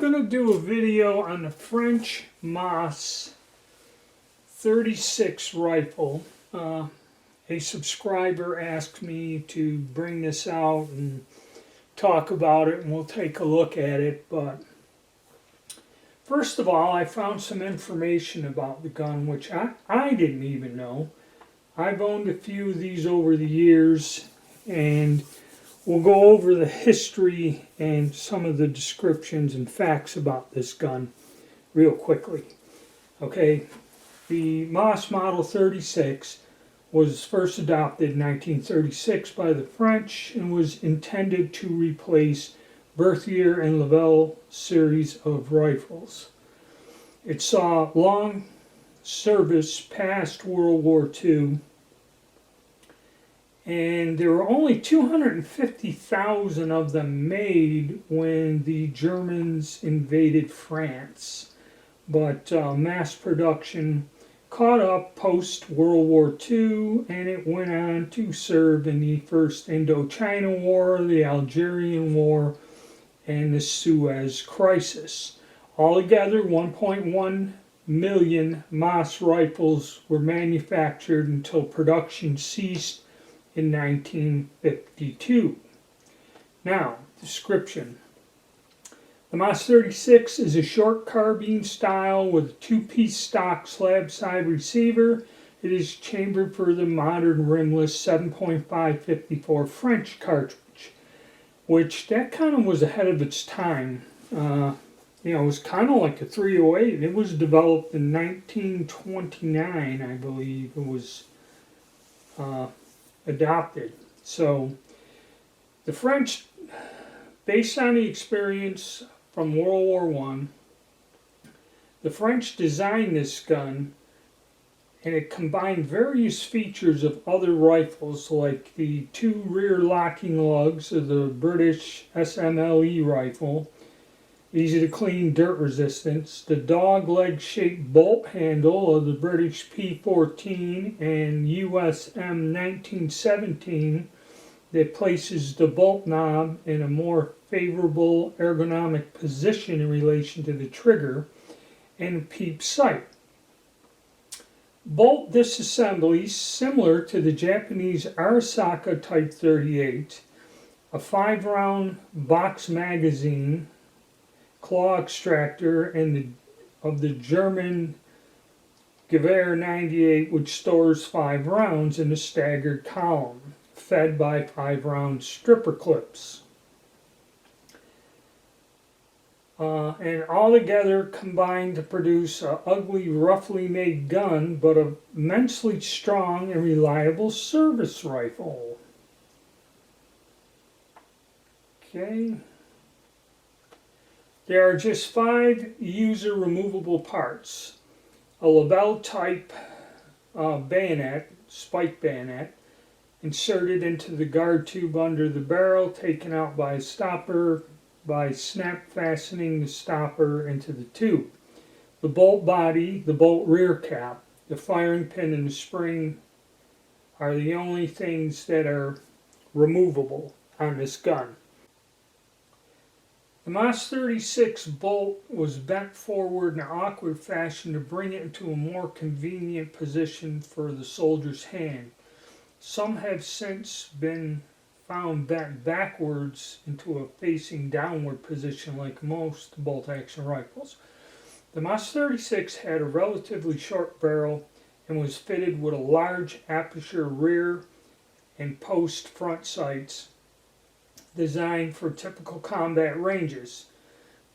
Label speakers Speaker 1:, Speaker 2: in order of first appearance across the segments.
Speaker 1: going to do a video on the French Moss 36 rifle. A subscriber asked me to bring this out and talk about it, and we'll take a look at it. But first of all, I found some information about the gun which I didn't even know. I've owned a few of these over the years, and we'll go over the history and some of the descriptions and facts about this gun real quickly. Okay, the Moss Model 36 was first adopted in 1936 by the French and was intended to replace Berthier and Laval series of rifles. It saw long service past World War II, and there were only 250,000 of them made when the Germans invaded France. But mass production caught up post-World War II, and it went on to serve in the First Indochina War, the Algerian War, and the Suez Crisis. Altogether, 1.1 million Moss rifles were manufactured until production ceased in 1952. Now, description. The Moss 36 is a short carbine style with a two-piece stock slab side receiver. It is chambered for the modern rimless 7.554 French cartridge, which that kind of was ahead of its time. It was kind of like a 308. It was developed in 1929, I believe. It was adopted. So the French, based on the experience from World War I, the French designed this gun, and it combined various features of other rifles, like the two rear locking lugs of the British SMLE rifle, easy to clean, dirt resistance, the dog leg shaped bolt handle of the British P14 and USM 1917 that places the bolt knob in a more favorable ergonomic position in relation to the trigger, and peep sight. Bolt disassembly similar to the Japanese Arisaka Type 38, a 5-round box magazine, claw extractor, and of the German Gewehr 98, which stores 5 rounds in a staggered column, fed by 5-round stripper clips. And all together combined to produce an ugly, roughly made gun, but an immensely strong and reliable service rifle. Okay. There are just 5 user removable parts. A Lebel type bayonet, spike bayonet, inserted into the guard tube under the barrel, taken out by a stopper by snap fastening the stopper into the tube. The bolt body, the bolt rear cap, the firing pin, and the spring are the only things that are removable on this gun. The Moss 36 bolt was bent forward in an awkward fashion to bring it into a more convenient position for the soldier's hand. Some have since been found bent backwards into a facing downward position like most bolt-action rifles. The Moss 36 had a relatively short barrel and was fitted with a large aperture rear and post front sights designed for typical combat ranges.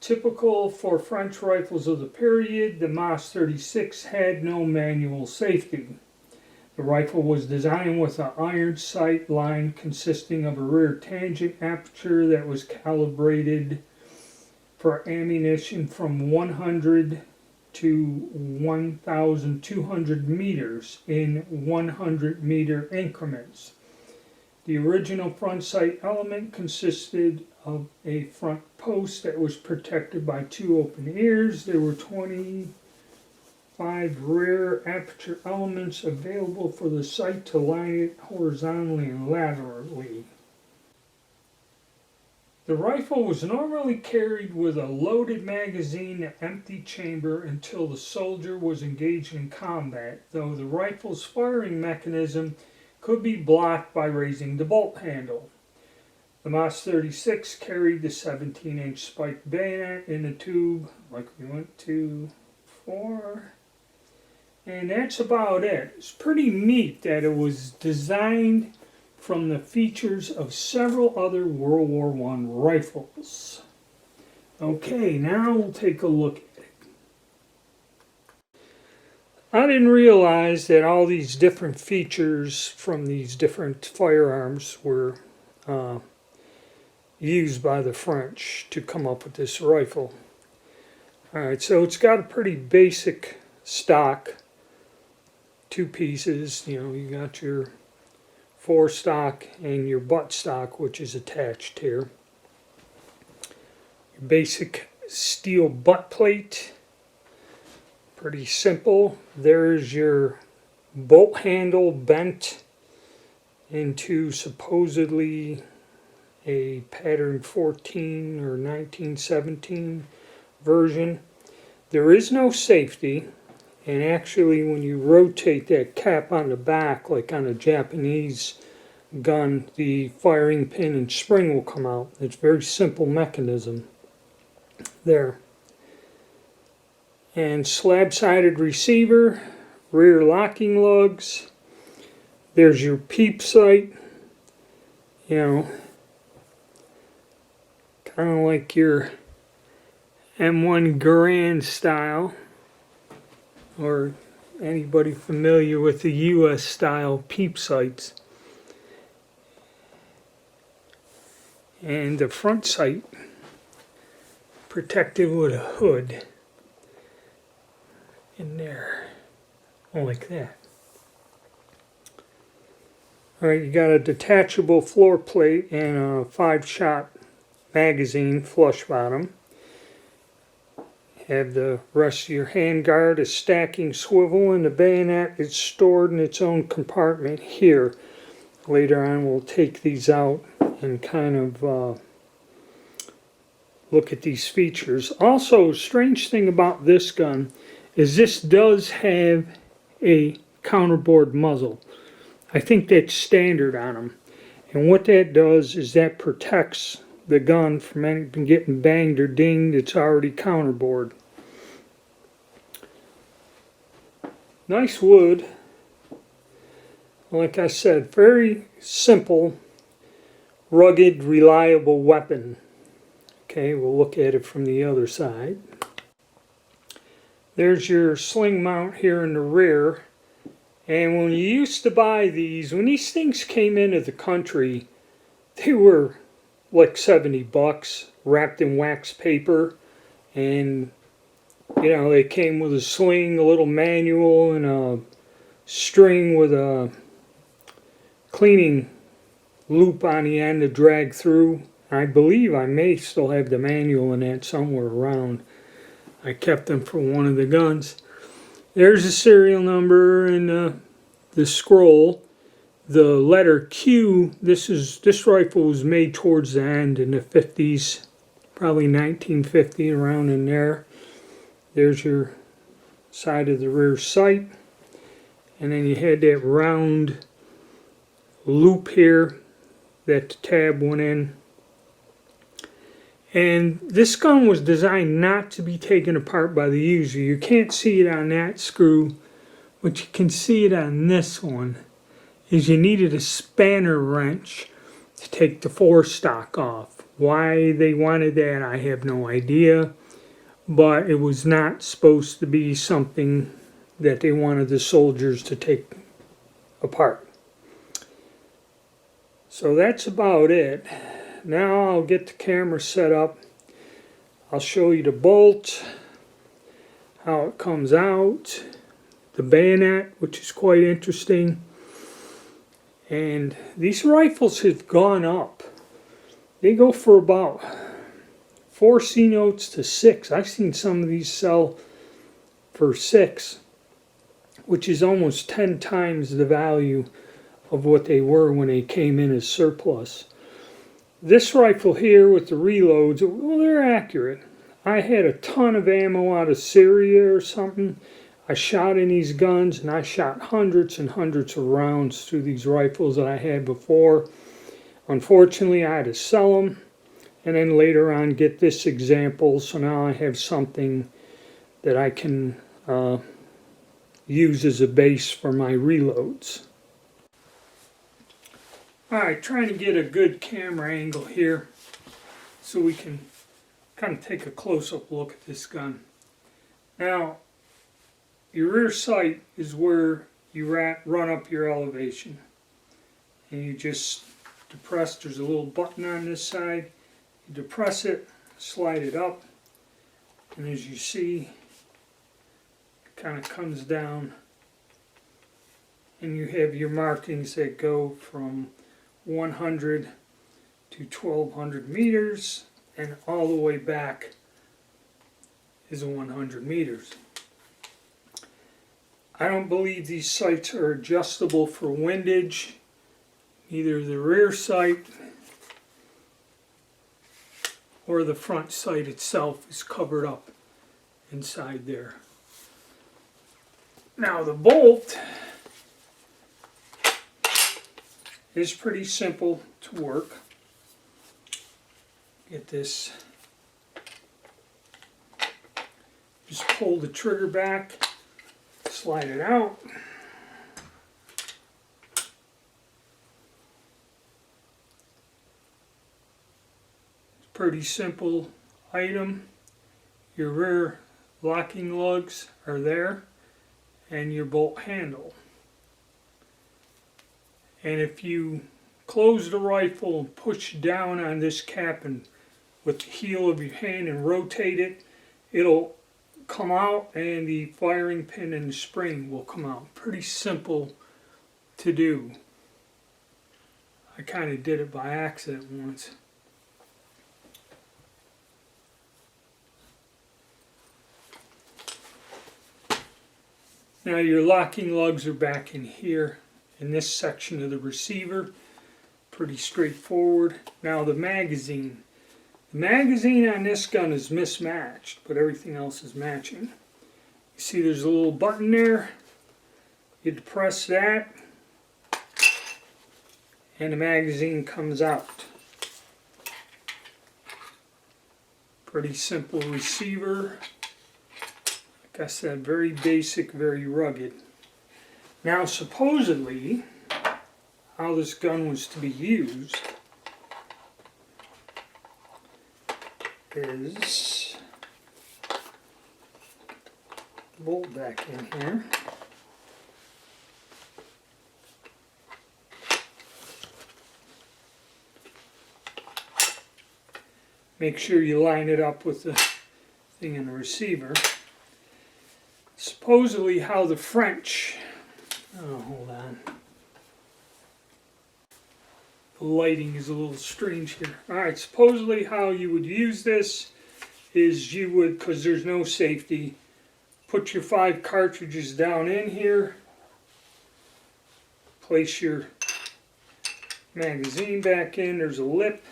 Speaker 1: Typical for French rifles of the period, the Moss 36 had no manual safety. The rifle was designed with an iron sight line consisting of a rear tangent aperture that was calibrated for ammunition from 100 to 1,200 meters in 100-meter increments. The original front sight element consisted of a front post that was protected by 2 open ears. There were 25 rear aperture elements available for the sight to line it horizontally and laterally. The rifle was normally carried with a loaded magazine and empty chamber until the soldier was engaged in combat, though the rifle's firing mechanism could be blocked by raising the bolt handle. The MAS 36 carried the 17-inch spiked bayonet in the tube, like we went to before. And that's about it. It's pretty neat that it was designed from the features of several other World War I rifles. Okay, now we'll take a look at it. I didn't realize that all these different features from these different firearms were used by the French to come up with this rifle. Alright, so it's got a pretty basic stock, two pieces. You know, you got your forestock and your buttstock, which is attached here. Your basic steel butt plate, pretty simple. There's your bolt handle bent into supposedly a pattern 14 or 1917 version. There is no safety, and actually when you rotate that cap on the back, like on a Japanese gun, the firing pin and spring will come out. It's a very simple mechanism there. And slab-sided receiver, rear locking lugs. There's your peep sight, you know, kind of like your M1 Garand style, or anybody familiar with the US style peep sights. And the front sight protected with a hood in there, like that. Alright, you got a detachable floor plate and a 5-shot magazine, flush bottom. Have the rest of your handguard, a stacking swivel, and the bayonet is stored in its own compartment here. Later on we'll take these out and kind of look at these features. Also, a strange thing about this gun is this does have a counterbore muzzle. I think that's standard on them. And what that does is that protects the gun from anything getting banged or dinged. It's already counterbored. Nice wood. Like I said, very simple, rugged, reliable weapon. Okay, we'll look at it from the other side. There's your sling mount here in the rear. And when you used to buy these, when these things came into the country, they were like $70, wrapped in wax paper, and you know, they came with a sling, a little manual, and a string with a cleaning loop on the end to drag through. I believe I may still have the manual in that somewhere around. I kept them for one of the guns. There's the serial number and the scroll. The letter Q, this rifle was made towards the end in the 50s, probably 1950, around in there. There's your side of the rear sight. And then you had that round loop here that the tab went in. And this gun was designed not to be taken apart by the user. You can't see it on that screw, but you can see it on this one. Is you needed a spanner wrench to take the forestock off. Why they wanted that, I have no idea. But it was not supposed to be something that they wanted the soldiers to take apart. So that's about it. Now I'll get the camera set up. I'll show you the bolt, how it comes out, the bayonet, which is quite interesting. And these rifles have gone up. They go for about 4 C notes to 6. I've seen some of these sell for 6, which is almost 10 times the value of what they were when they came in as surplus. This rifle here with the reloads, well, they're accurate. I had a ton of ammo out of Syria or something. I shot in these guns, and I shot hundreds and hundreds of rounds through these rifles that I had before. Unfortunately, I had to sell them, and then later on get this example, so now I have something that I can use as a base for my reloads. Alright, trying to get a good camera angle here so we can kind of take a close-up look at this gun. Now, your rear sight is where you run up your elevation. And you just depress, there's a little button on this side. You depress it, slide it up, and as you see, it kind of comes down. And you have your markings that go from 100 to 1200 meters, and all the way back is 100 meters. I don't believe these sights are adjustable for windage. Either the rear sight or the front sight itself is covered up inside there. Now the bolt is pretty simple to work. Get this, just pull the trigger back, slide it out. Pretty simple item. Your rear locking lugs are there, and your bolt handle. And if you close the rifle and push down on this cap and with the heel of your hand and rotate it, it'll come out, and the firing pin and the spring will come out. Pretty simple to do. I kind of did it by accident once. Now your locking lugs are back in here in this section of the receiver. Pretty straightforward. Now the magazine. The magazine on this gun is mismatched, but everything else is matching. You see there's a little button there. You depress that, and the magazine comes out. Pretty simple receiver. Like I said, very basic, very rugged. Now supposedly, how this gun was to be used is, bolt back in here. Make sure you line it up with the thing in the receiver. Supposedly how the French, oh hold on, the lighting is a little strange here. Alright, supposedly how you would use this is you would, because there's no safety, put your 5 cartridges down in here, place your magazine back in, there's a lip,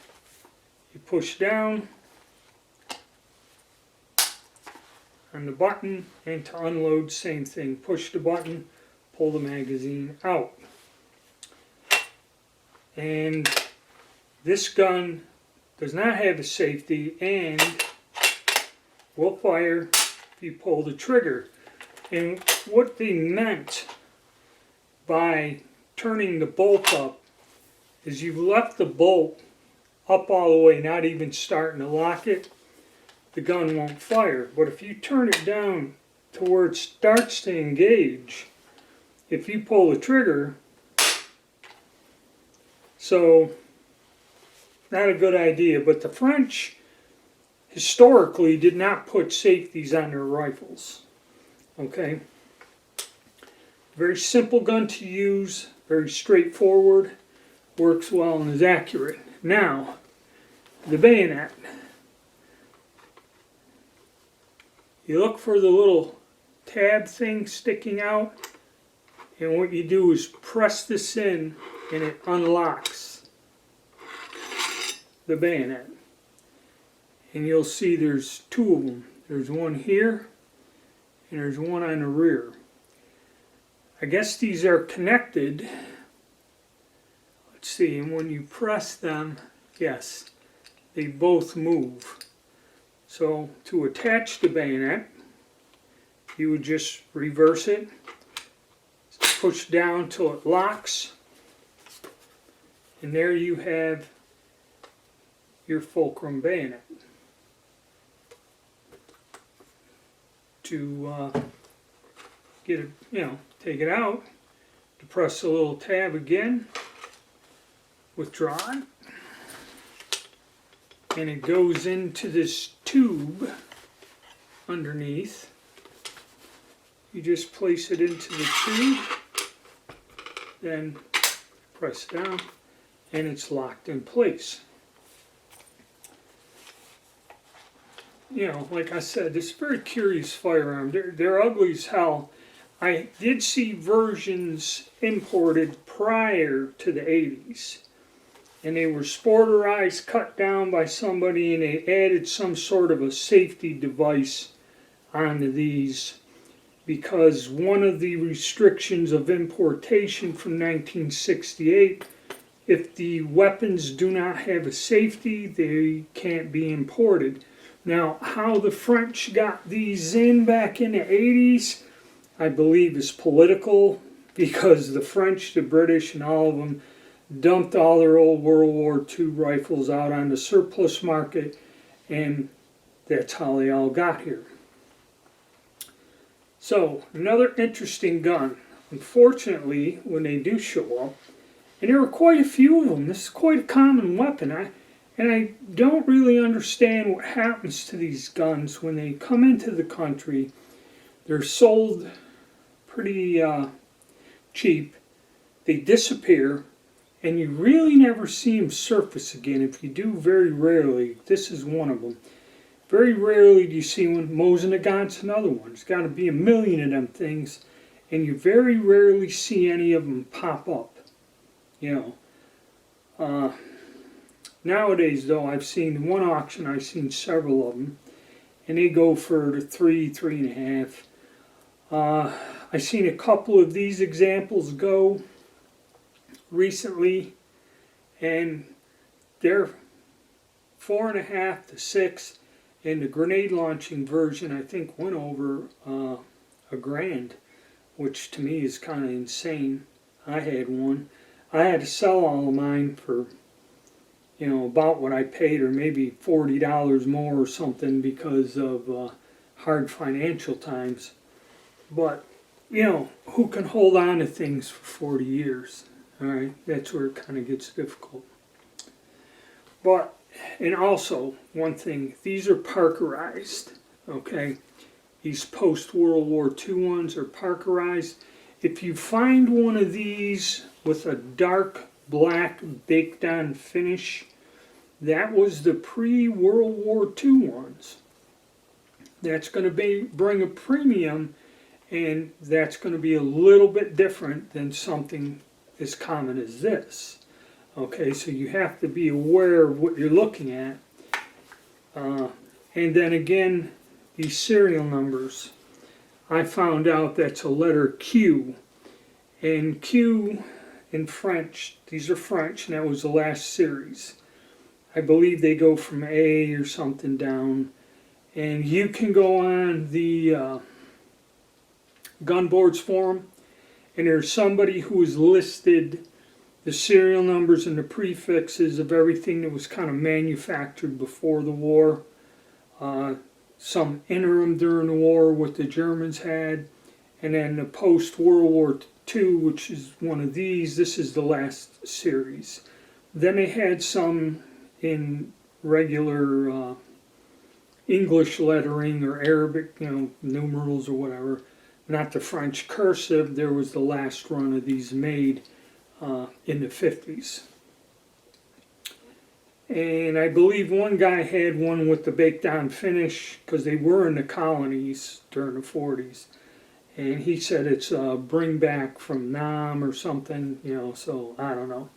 Speaker 1: you push down on the button, and to unload, same thing, push the button, pull the magazine out. And this gun does not have a safety and will fire if you pull the trigger. And what they meant by turning the bolt up is you've left the bolt up all the way, not even starting to lock it, the gun won't fire. But if you turn it down to where it starts to engage, if you pull the trigger, so not a good idea. But the French historically did not put safeties on their rifles. Okay, very simple gun to use, very straightforward, works well and is accurate. Now the bayonet. You look for the little tab thing sticking out, and what you do is press this in and it unlocks. the bayonet. And you'll see there's two of them. There's one here and there's one on the rear. I guess these are connected. Let's see, and when you press them, yes, they both move. So to attach the bayonet, you would just reverse it, push down till it locks, and there you have your fulcrum bayonet. To get it, take it out, to press the little tab again, withdraw it, and it goes into this tube underneath. You just place it into the tube, then press down, and it's locked in place. Like I said, this is a very curious firearm. They're ugly as hell. I did see versions imported prior to the 80s. And they were sporterized, cut down by somebody, and they added some sort of a safety device onto these, because one of the restrictions of importation from 1968, if the weapons do not have a safety, they can't be imported. Now, how the French got these in back in the 80s, I believe is political, because the French, the British, and all of them dumped all their old World War II rifles out on the surplus market, and that's how they all got here. So, another interesting gun. Unfortunately, when they do show up, and there are quite a few of them, this is quite a common weapon. I don't really understand what happens to these guns when they come into the country. They're sold pretty cheap. They disappear, and you really never see them surface again. If you do, very rarely. This is one of them. Very rarely do you see one. Mosin-Nagant's another one. There's got to be a million of them things, and you very rarely see any of them pop up. Nowadays, though, I've seen one auction, I've seen several of them, and they go for $3.5. I've seen a couple of these examples go recently, and they're $4.5 to $6, and the grenade launching version I think went over $1,000, which to me is kind of insane. I had one. I had to sell all of mine for about what I paid, or maybe $40 more or something, because of hard financial times. But who can hold on to things for 40 years? All right, that's where it kind of gets difficult. But, and also, one thing, these are Parkerized, okay? These post-World War II ones are Parkerized. If you find one of these with a dark black baked-on finish, that was the pre-World War II ones. That's going to bring a premium, and that's going to be a little bit different than something as common as this. Okay, so you have to be aware of what you're looking at. And then again, these serial numbers. I found out that's a letter Q. And Q in French, these are French, and that was the last series. I believe they go from A or something down. And you can go on the gun boards forum, and there's somebody who has listed the serial numbers and the prefixes of everything that was kind of manufactured before the war. Some interim during the war, what the Germans had, and then the post-World War II, which is one of these. This is the last series. Then they had some in regular English lettering or Arabic, numerals or whatever. Not the French cursive. There was the last run of these made in the 50s. And I believe one guy had one with the baked-on finish, because they were in the colonies during the 40s. And he said it's bring back from Nam or something, so I don't know.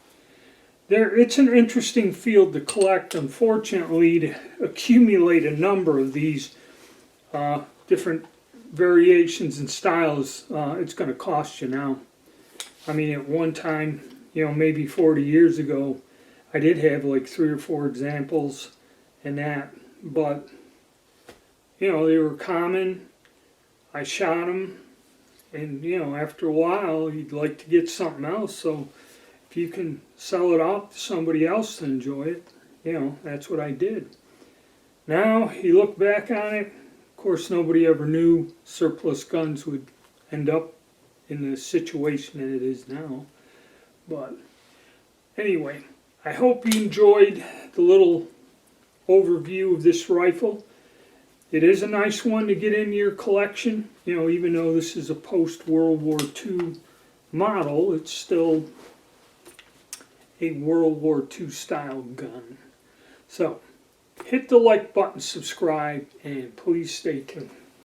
Speaker 1: it's an interesting field to collect. Unfortunately, to accumulate a number of these different variations and styles, it's going to cost you now. I mean, at one time, maybe 40 years ago, I did have like 3 or 4 examples and that, but they were common. I shot them, and after a while, you'd like to get something else. So if you can sell it off to somebody else to enjoy it, that's what I did. Now you look back on it. Of course, nobody ever knew surplus guns would end up in the situation that it is now. But anyway, I hope you enjoyed the little overview of this rifle. It is a nice one to get in your collection. Even though this is a post-World War II model, it's still a World War II style gun. So, hit the like button, subscribe, and please stay tuned.